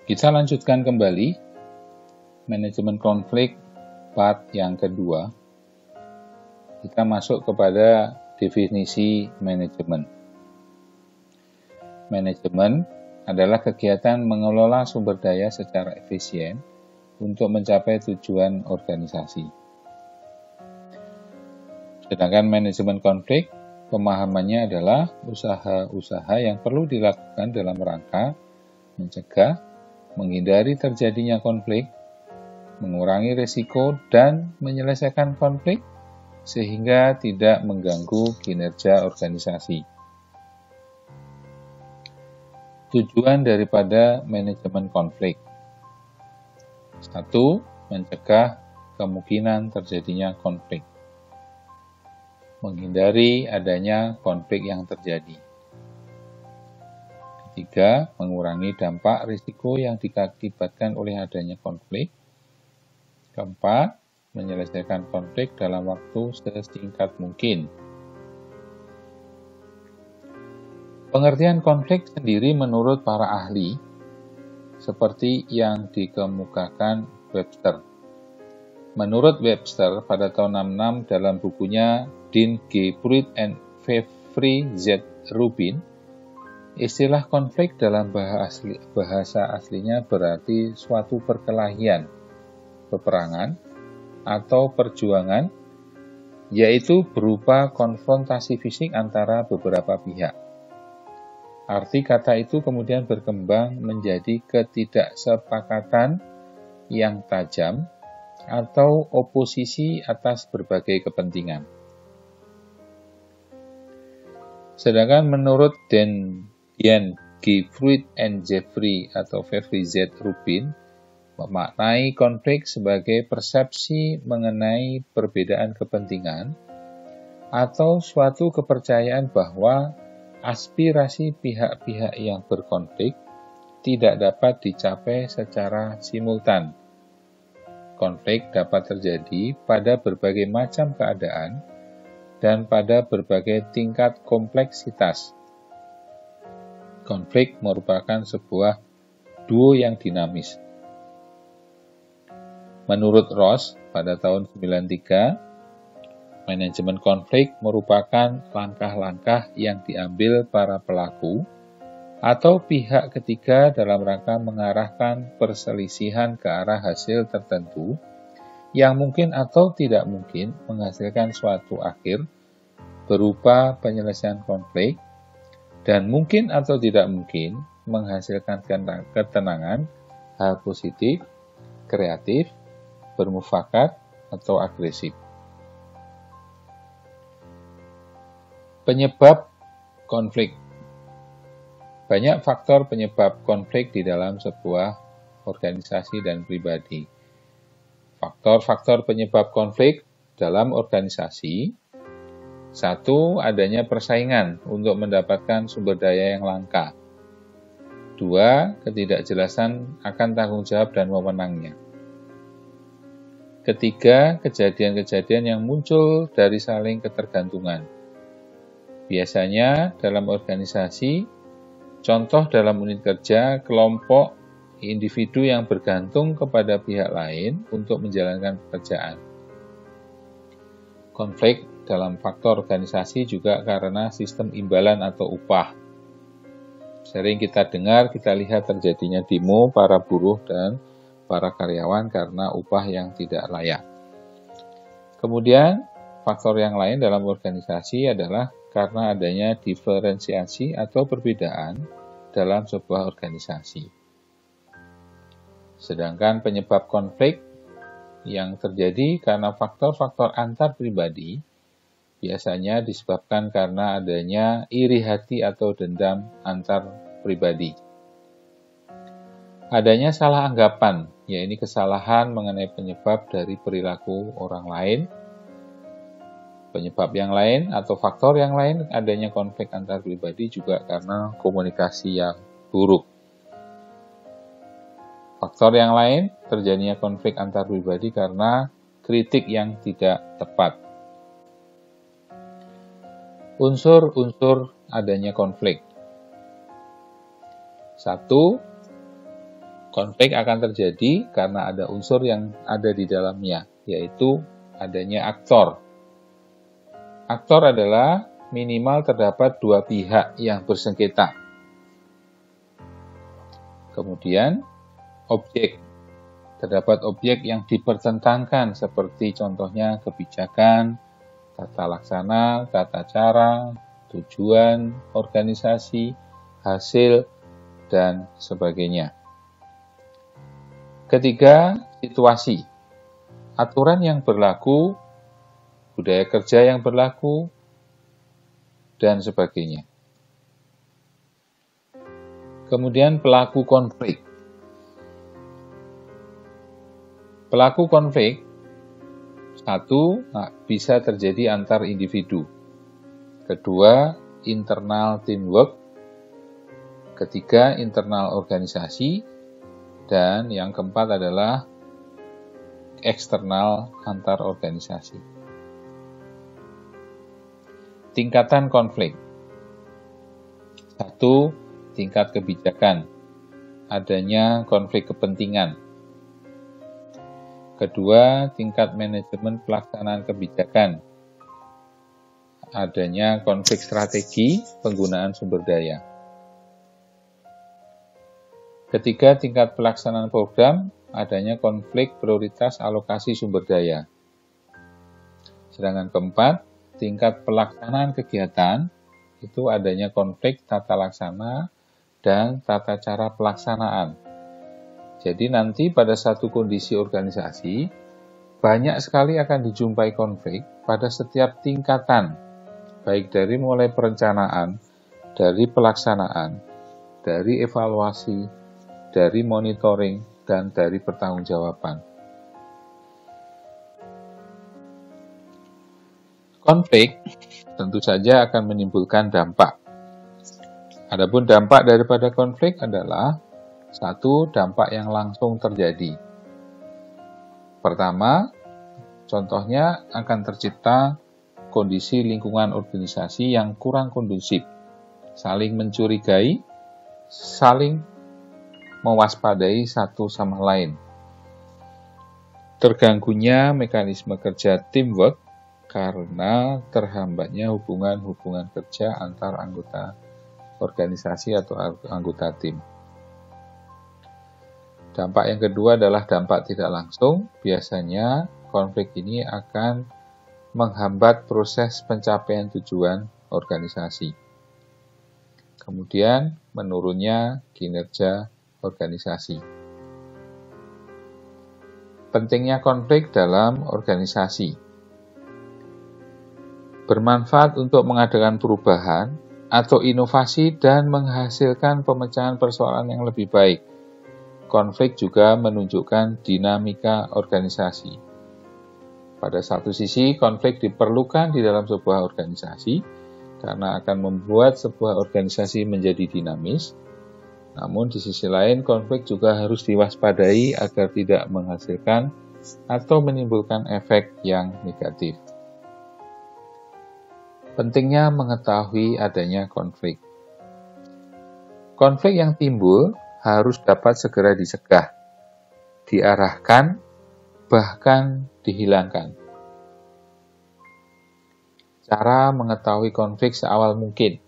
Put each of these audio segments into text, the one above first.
Kita lanjutkan kembali manajemen konflik part yang kedua. Kita masuk kepada definisi manajemen. Manajemen adalah kegiatan mengelola sumber daya secara efisien untuk mencapai tujuan organisasi. Sedangkan manajemen konflik, pemahamannya adalah usaha-usaha yang perlu dilakukan dalam rangka mencegah, menghindari terjadinya konflik, mengurangi risiko, dan menyelesaikan konflik sehingga tidak mengganggu kinerja organisasi. Tujuan daripada manajemen konflik. 1. Mencegah kemungkinan terjadinya konflik. Menghindari adanya konflik yang terjadi. Ketiga, mengurangi dampak risiko yang diakibatkan oleh adanya konflik. Keempat, menyelesaikan konflik dalam waktu sesingkat mungkin. Pengertian konflik sendiri menurut para ahli, seperti yang dikemukakan Webster. Menurut Webster, pada tahun 66 dalam bukunya Dean G. Pruitt and Jeffrey Z. Rubin, istilah konflik dalam bahasa aslinya berarti suatu perkelahian, peperangan, atau perjuangan, yaitu berupa konfrontasi fisik antara beberapa pihak. Arti kata itu kemudian berkembang menjadi ketidaksepakatan yang tajam atau oposisi atas berbagai kepentingan. Sedangkan menurut Dean G. Pruitt and Jeffrey Z. Rubin, memaknai konflik sebagai persepsi mengenai perbedaan kepentingan atau suatu kepercayaan bahwa aspirasi pihak-pihak yang berkonflik tidak dapat dicapai secara simultan. Konflik dapat terjadi pada berbagai macam keadaan dan pada berbagai tingkat kompleksitas. Konflik merupakan sebuah duo yang dinamis. Menurut Ross, pada tahun 1993, manajemen konflik merupakan langkah-langkah yang diambil para pelaku atau pihak ketiga dalam rangka mengarahkan perselisihan ke arah hasil tertentu yang mungkin atau tidak mungkin menghasilkan suatu akhir berupa penyelesaian konflik dan mungkin atau tidak mungkin menghasilkan ketenangan, hal positif, kreatif, bermufakat, atau agresif. Penyebab konflik. Banyak faktor penyebab konflik di dalam sebuah organisasi dan pribadi. Faktor-faktor penyebab konflik dalam organisasi. 1. Adanya persaingan untuk mendapatkan sumber daya yang langka. 2. Ketidakjelasan akan tanggung jawab dan wewenangnya. Ketiga, kejadian-kejadian yang muncul dari saling ketergantungan. Biasanya dalam organisasi, contoh dalam unit kerja, kelompok, individu yang bergantung kepada pihak lain untuk menjalankan pekerjaan. Konflik dalam faktor organisasi juga karena sistem imbalan atau upah. Sering kita dengar, kita lihat terjadinya demo para buruh dan para karyawan karena upah yang tidak layak. Kemudian, faktor yang lain dalam organisasi adalah karena adanya diferensiasi atau perbedaan dalam sebuah organisasi. Sedangkan penyebab konflik yang terjadi karena faktor-faktor antar pribadi biasanya disebabkan karena adanya iri hati atau dendam antar pribadi. Adanya salah anggapan, yaitu kesalahan mengenai penyebab dari perilaku orang lain. Penyebab yang lain atau faktor yang lain adanya konflik antar pribadi juga karena komunikasi yang buruk. Faktor yang lain terjadinya konflik antar pribadi karena kritik yang tidak tepat. Unsur-unsur adanya konflik. 1. Konflik akan terjadi karena ada unsur yang ada di dalamnya, yaitu adanya aktor. Aktor adalah minimal terdapat dua pihak yang bersengketa. Kemudian, objek. Terdapat objek yang dipertentangkan seperti contohnya kebijakan, tata laksana, tata cara, tujuan, organisasi, hasil, dan sebagainya. Ketiga, situasi. Aturan yang berlaku, budaya kerja yang berlaku, dan sebagainya. Kemudian pelaku konflik. Pelaku konflik, satu, bisa terjadi antar individu. Kedua, internal teamwork. Ketiga, internal organisasi. Dan yang keempat adalah eksternal antar organisasi. Tingkatan konflik. Satu, tingkat kebijakan. Adanya konflik kepentingan. Kedua, tingkat manajemen pelaksanaan kebijakan. Adanya konflik strategi penggunaan sumber daya. Ketiga, tingkat pelaksanaan program. Adanya konflik prioritas alokasi sumber daya. Sedangkan keempat, tingkat pelaksanaan kegiatan. Itu adanya konflik tata laksana dan tata cara pelaksanaan. Jadi nanti pada satu kondisi organisasi, banyak sekali akan dijumpai konflik pada setiap tingkatan, baik dari mulai perencanaan, dari pelaksanaan, dari evaluasi, dari monitoring, dan dari pertanggungjawaban. Konflik tentu saja akan menimbulkan dampak. Adapun dampak daripada konflik adalah satu, dampak yang langsung terjadi. Pertama, contohnya akan tercipta kondisi lingkungan organisasi yang kurang kondusif, saling mencurigai, saling mewaspadai satu sama lain. Terganggunya mekanisme kerja teamwork karena terhambatnya hubungan-hubungan kerja antar anggota organisasi atau anggota tim. Dampak yang kedua adalah dampak tidak langsung. Biasanya konflik ini akan menghambat proses pencapaian tujuan organisasi. Kemudian menurunnya kinerja organisasi. Pentingnya konflik dalam organisasi. Bermanfaat untuk mengadakan perubahan atau inovasi dan menghasilkan pemecahan persoalan yang lebih baik. Konflik juga menunjukkan dinamika organisasi. Pada satu sisi, konflik diperlukan di dalam sebuah organisasi karena akan membuat sebuah organisasi menjadi dinamis. Namun di sisi lain, konflik juga harus diwaspadai agar tidak menghasilkan atau menimbulkan efek yang negatif. Pentingnya mengetahui adanya konflik. Konflik yang timbul harus dapat segera dicegah, diarahkan, bahkan dihilangkan. Cara mengetahui konflik seawal mungkin.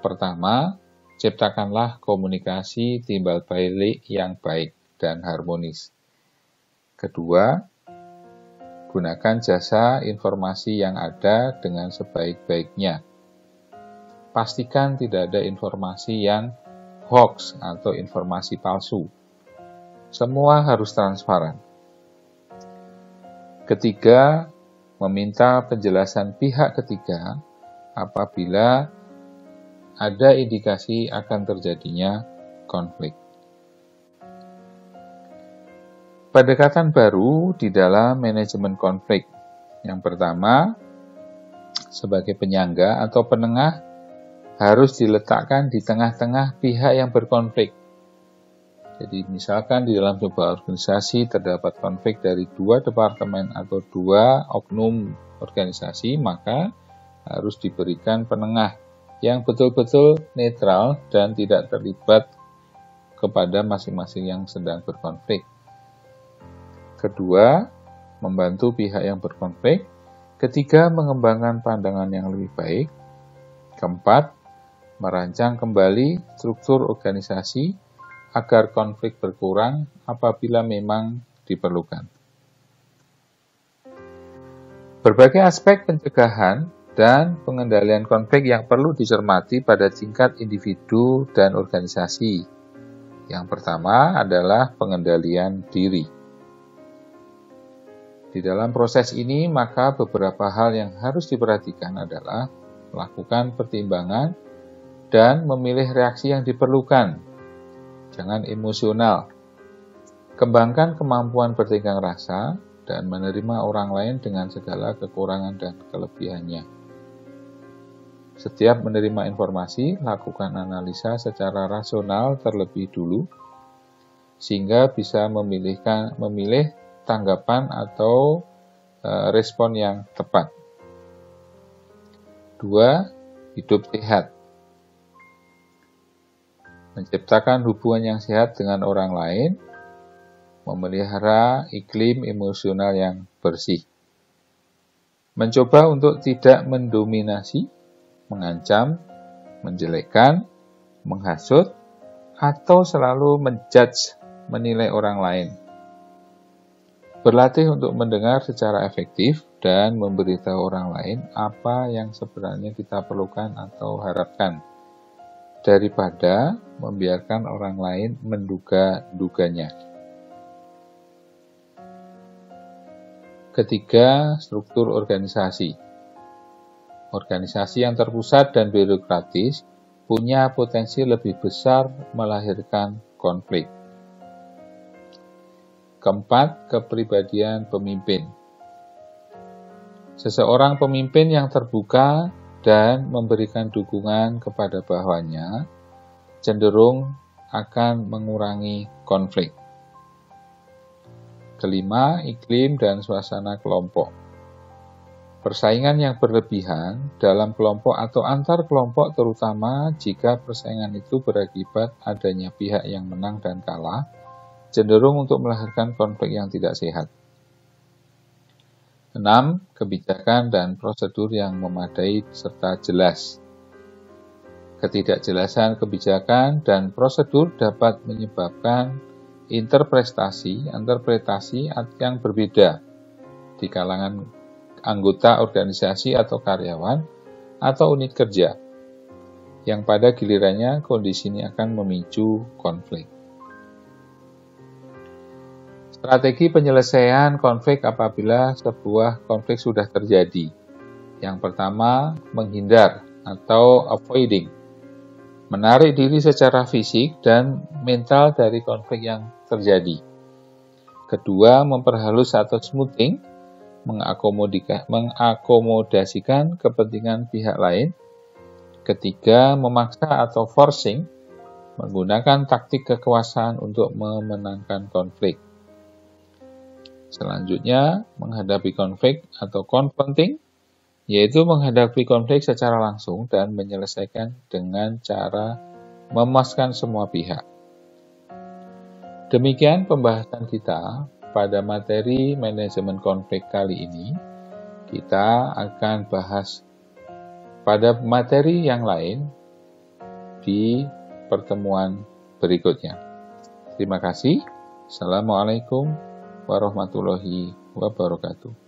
Pertama, ciptakanlah komunikasi timbal balik yang baik dan harmonis. Kedua, gunakan jasa informasi yang ada dengan sebaik-baiknya. Pastikan tidak ada informasi yang hoax atau informasi palsu. Semua harus transparan. Ketiga, meminta penjelasan pihak ketiga apabila ada indikasi akan terjadinya konflik. Pendekatan baru di dalam manajemen konflik. Yang pertama, sebagai penyangga atau penengah harus diletakkan di tengah-tengah pihak yang berkonflik. Jadi misalkan di dalam sebuah organisasi terdapat konflik dari dua departemen atau dua oknum organisasi, maka harus diberikan penengah yang betul-betul netral dan tidak terlibat kepada masing-masing yang sedang berkonflik. Kedua, membantu pihak yang berkonflik. Ketiga, mengembangkan pandangan yang lebih baik. Keempat, merancang kembali struktur organisasi agar konflik berkurang apabila memang diperlukan. Berbagai aspek pencegahan dan pengendalian konflik yang perlu dicermati pada tingkat individu dan organisasi. Yang pertama adalah pengendalian diri. Di dalam proses ini, maka beberapa hal yang harus diperhatikan adalah melakukan pertimbangan dan memilih reaksi yang diperlukan. Jangan emosional. Kembangkan kemampuan bertenggang rasa dan menerima orang lain dengan segala kekurangan dan kelebihannya. Setiap menerima informasi, lakukan analisa secara rasional terlebih dulu, sehingga bisa memilih tanggapan atau respon yang tepat. 2. Hidup sehat. Menciptakan hubungan yang sehat dengan orang lain, memelihara iklim emosional yang bersih. Mencoba untuk tidak mendominasi, mengancam, menjelekkan, menghasut, atau selalu menjudge, menilai orang lain. Berlatih untuk mendengar secara efektif dan memberitahu orang lain apa yang sebenarnya kita perlukan atau harapkan, daripada membiarkan orang lain menduga-duganya. Ketiga, struktur organisasi. Organisasi yang terpusat dan birokratis punya potensi lebih besar melahirkan konflik. Keempat, kepribadian pemimpin. Seseorang pemimpin yang terbuka dan memberikan dukungan kepada bawahannya cenderung akan mengurangi konflik. Kelima, iklim dan suasana kelompok. Persaingan yang berlebihan dalam kelompok atau antar kelompok, terutama jika persaingan itu berakibat adanya pihak yang menang dan kalah, cenderung untuk melahirkan konflik yang tidak sehat. 6. Kebijakan dan prosedur yang memadai serta jelas. Ketidakjelasan kebijakan dan prosedur dapat menyebabkan interpretasi yang berbeda di kalangan anggota organisasi atau karyawan atau unit kerja, yang pada gilirannya kondisi ini akan memicu konflik. Strategi penyelesaian konflik apabila sebuah konflik sudah terjadi. Yang pertama, menghindar atau avoiding. Menarik diri secara fisik dan mental dari konflik yang terjadi. Kedua, memperhalus atau smoothing, mengakomodasikan kepentingan pihak lain. Ketiga, memaksa atau forcing, menggunakan taktik kekuasaan untuk memenangkan konflik. Selanjutnya, menghadapi konflik atau confronting, yaitu menghadapi konflik secara langsung dan menyelesaikan dengan cara memuaskan semua pihak. Demikian pembahasan kita pada materi manajemen konflik kali ini. Kita akan bahas pada materi yang lain di pertemuan berikutnya. Terima kasih. Assalamualaikum warahmatullahi wabarakatuh.